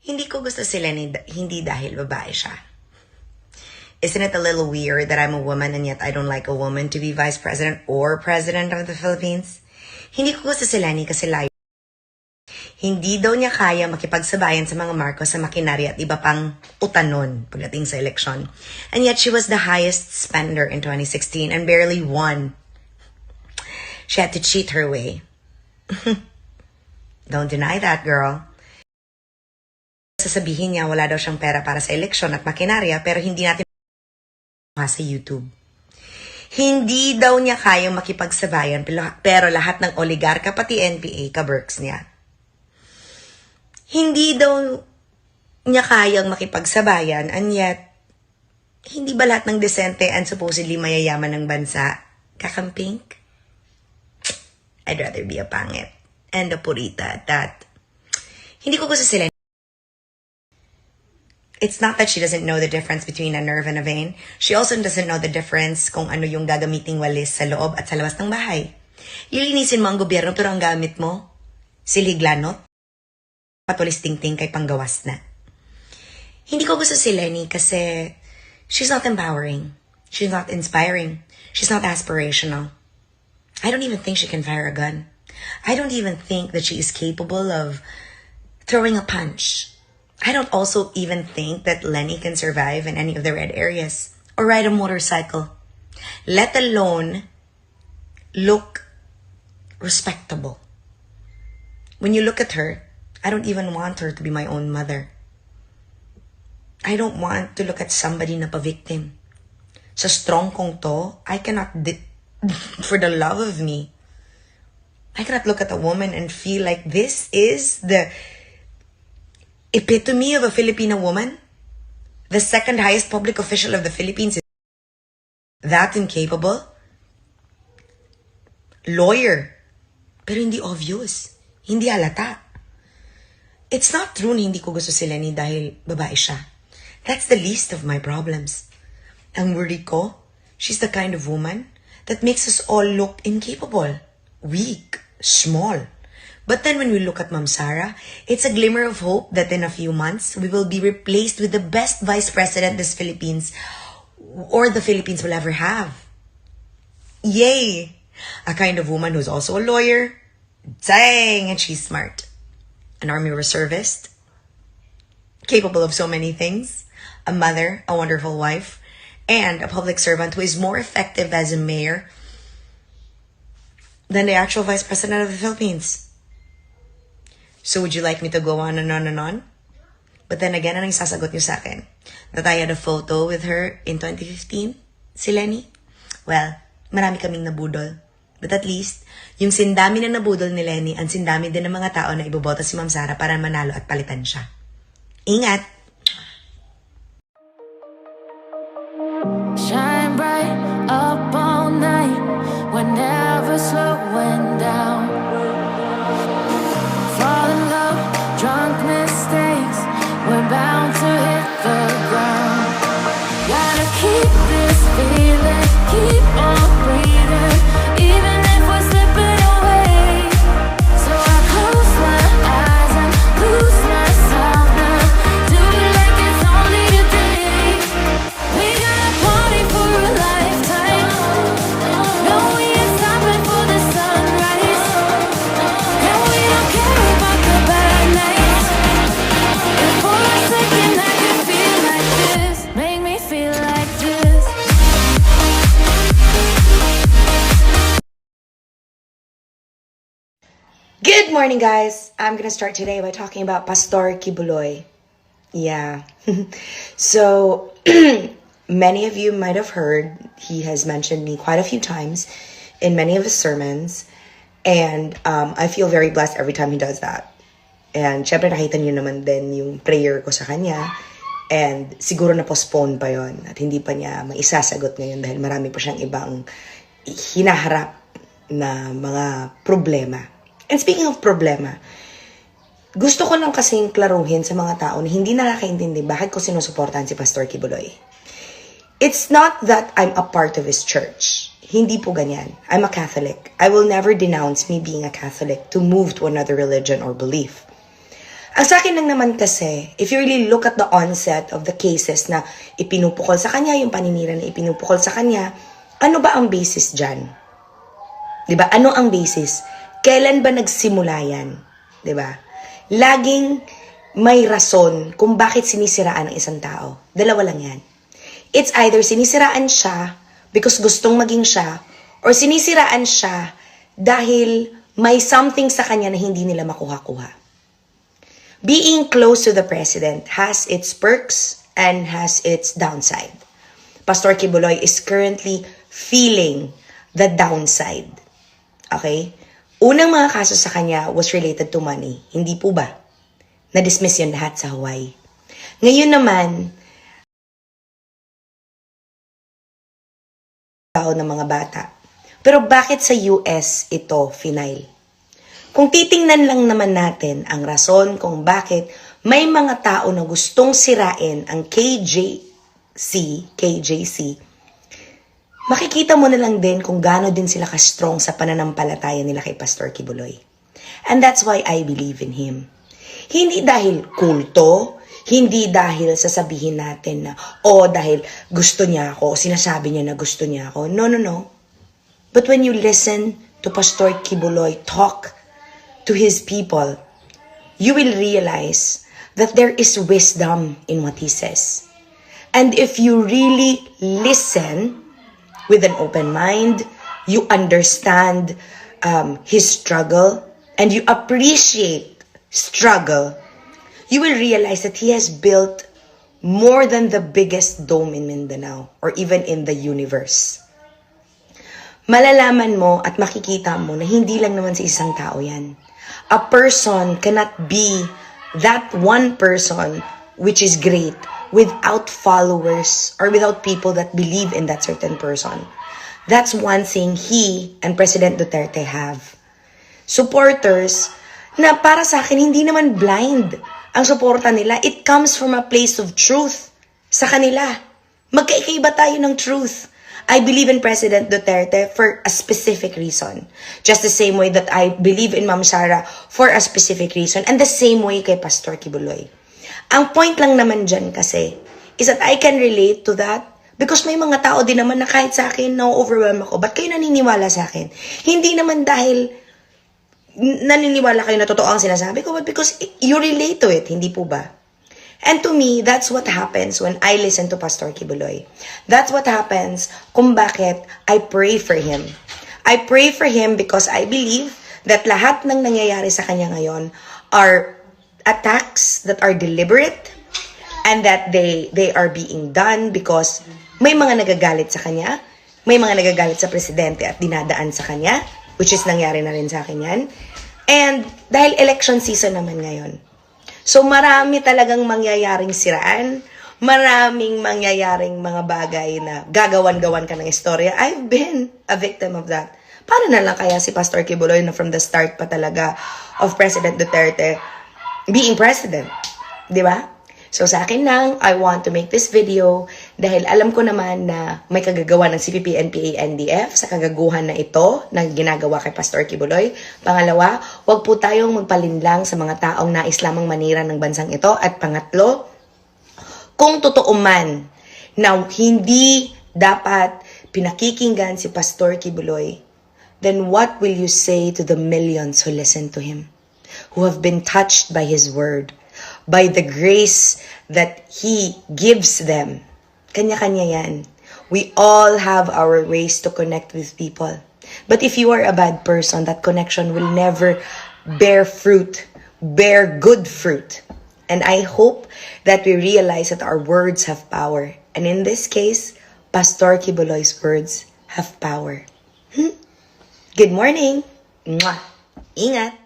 Hindi ko gusto si Leni hindi dahil babae siya. Isn't it a little weird that I'm a woman and yet I don't like a woman to be vice president or president of the Philippines? Hindi ko gusto si Leni kasi layo. Hindi daw niya kaya makipagsabayan sa mga Marcos sa makinarya at iba pang utanon pagdating sa eleksyon. And yet she was the highest spender in 2016 and barely won. She had to cheat her way. Don't deny that, girl. Sasabihin niya wala daw siyang pera para sa eleksyon at makinarya pero hindi natin sa YouTube. Hindi daw niya kayang makipagsabayan pero lahat ng oligarka pati NPA ka-berks niya. Hindi daw niya kayang makipagsabayan and yet hindi ba lahat ng desente and supposedly mayayaman ng bansa kakamping? I'd rather be a pangit and a purita at that. Hindi ko gusto sila. It's not that she doesn't know the difference between a nerve and a vein. She also doesn't know the difference kung ano yung gagamiting walis sa loob at sa labas ng bahay. Lilinisin mo ang gobyerno pero ang gamit mo, siliglanot, patulis tingting kay panggawas na. Hindi ko gusto si Leni kasi she's not empowering. She's not inspiring. She's not aspirational. I don't even think she can fire a gun. I don't even think that she is capable of throwing a punch. I don't also even think that Leni can survive in any of the red areas or ride a motorcycle, let alone look respectable. When you look at her, I don't even want her to be my own mother. I don't want to look at somebody na pa-victim. Sa strong kong to, I cannot, for the love of me, I cannot look at a woman and feel like this is the epitome of a Filipino woman. The second highest public official of the Philippines is that incapable. Lawyer. Pero hindi obvious. Hindi halata. It's not true na hindi ko gusto si Leni dahil babae siya. That's the least of my problems. Ang worry ko, she's the kind of woman that makes us all look incapable, weak, small. But then when we look at Ma'am Sara, it's a glimmer of hope that in a few months, we will be replaced with the best vice president this Philippines or the Philippines will ever have. Yay! A kind of woman who's also a lawyer. Dang, and she's smart. An army reservist. Capable of so many things. A mother, a wonderful wife, and a public servant who is more effective as a mayor than the actual vice president of the Philippines. So would you like me to go on and on and on? But then again, anong sasagot niyo sa akin? That I had a photo with her in 2015? Si Leni? Well, marami kaming nabudol. But at least, yung sindami na nabudol ni Leni, ang sindami din ng mga tao na ibobota si Ma'am Sara para manalo at palitan siya. Ingat! Shine bright up all night, we're never slowing down. Fall in love, drunk mistakes, we're bound to hit the ground. Gotta keep this feeling, keep on breathing, even if we're slipping away. So I close my eyes and lose myself now, do it like it's only today. We got a party for a lifetime, no we ain't stopping for the sunrise, and we don't care about the bad nights. If for a second I can feel like this, make me feel like this. Good morning, guys! I'm gonna start today by talking about Pastor Kibuloy. Yeah. So, many of you might have heard, he has mentioned me quite a few times in many of his sermons. And I feel very blessed every time he does that. And syempre nakita niyo naman din yung prayer ko sa kanya. And siguro na-postpone pa yon at hindi pa niya maisasagot ngayon dahil marami pa siyang ibang hinaharap na mga problema. And speaking of problema, gusto ko lang kasing klaruhin sa mga tao na hindi nakakaintindi bakit ko sinusuportahan si Pastor Kibuloy. It's not that I'm a part of his church. Hindi po ganyan. I'm a Catholic. I will never denounce me being a Catholic to move to another religion or belief. Ang sa akin lang naman kasi, if you really look at the onset of the cases na ipinupukol sa kanya, yung paninira na ipinupukol sa kanya, ano ba ang basis dyan? Diba? Ano ang basis? Kailan ba nagsimula yan? Diba? Laging may rason kung bakit sinisiraan ang isang tao. Dalawa lang yan. It's either sinisiraan siya because gustong maging siya, or sinisiraan siya dahil may something sa kanya na hindi nila makuha-kuha. Being close to the president has its perks and has its downside. Pastor Kibuloy is currently feeling the downside. Okay? Unang mga kaso sa kanya was related to money. Hindi po ba? Na-dismiss yun lahat sa Hawaii. Ngayon naman, ng mga bata. Pero bakit sa US ito final? Kung titingnan lang naman natin ang rason kung bakit may mga tao na gustong sirain ang KJC, makikita mo na lang din kung gaano din sila ka-strong sa pananampalataya nila kay Pastor Kibuloy. And that's why I believe in him. Hindi dahil kulto, hindi dahil sasabihin natin na, dahil gusto niya ako, sinasabi niya na gusto niya ako. No, no, no. But when you listen to Pastor Kibuloy talk to his people, you will realize that there is wisdom in what he says. And if you really listen with an open mind, you understand his struggle, and you appreciate struggle, you will realize that he has built more than the biggest dome in Mindanao or even in the universe. Malalaman mo at makikita mo na hindi lang naman sa isang tao yan. A person cannot be that one person which is great without followers or without people that believe in that certain person. That's one thing he and President Duterte have. Supporters na para sa akin hindi naman blind ang suporta nila. It comes from a place of truth sa kanila. Magkaikaiba tayo ng truth. I believe in President Duterte for a specific reason. Just the same way that I believe in Ma'am Sara for a specific reason. And the same way kay Pastor Kibuloy. Ang point lang naman dyan kasi is that I can relate to that because may mga tao din naman na kahit sa akin na-overwhelm ako. Ba't kayo naniniwala sa akin? Hindi naman dahil naniniwala kayo na totoo ang sinasabi ko, but because you relate to it, hindi po ba? And to me, that's what happens when I listen to Pastor Kibuloy. That's what happens kung bakit I pray for him. I pray for him because I believe that lahat ng nangyayari sa kanya ngayon are attacks that are deliberate and that they are being done because may mga nagagalit sa kanya, may mga nagagalit sa presidente at dinadaan sa kanya, which is nangyari na rin sa akin yan. And dahil election season naman ngayon. So marami talagang mangyayaring siraan, maraming mangyayaring mga bagay na gagawan-gawan ka ng istorya. I've been a victim of that. Paano na lang kaya si Pastor Kibuloy na from the start pa talaga of President Duterte being president? Di ba? So sa akin lang, I want to make this video dahil alam ko naman na may kagagawa ng CPP, NPA, NDF sa kagaguhan na ito na ginagawa kay Pastor Kibuloy. Pangalawa, huwag po tayong magpalinlang sa mga taong nais lamang manira ng bansang ito. At pangatlo, kung totoo man na hindi dapat pinakikinggan si Pastor Kibuloy, then what will you say to the millions who listen to him, who have been touched by his word, by the grace that he gives them? Kanya-kanya yan. We all have our ways to connect with people. But if you are a bad person, that connection will never bear fruit, bear good fruit. And I hope that we realize that our words have power. And in this case, Pastor Kibuloy's words have power. Good morning. Mwah. Ingat.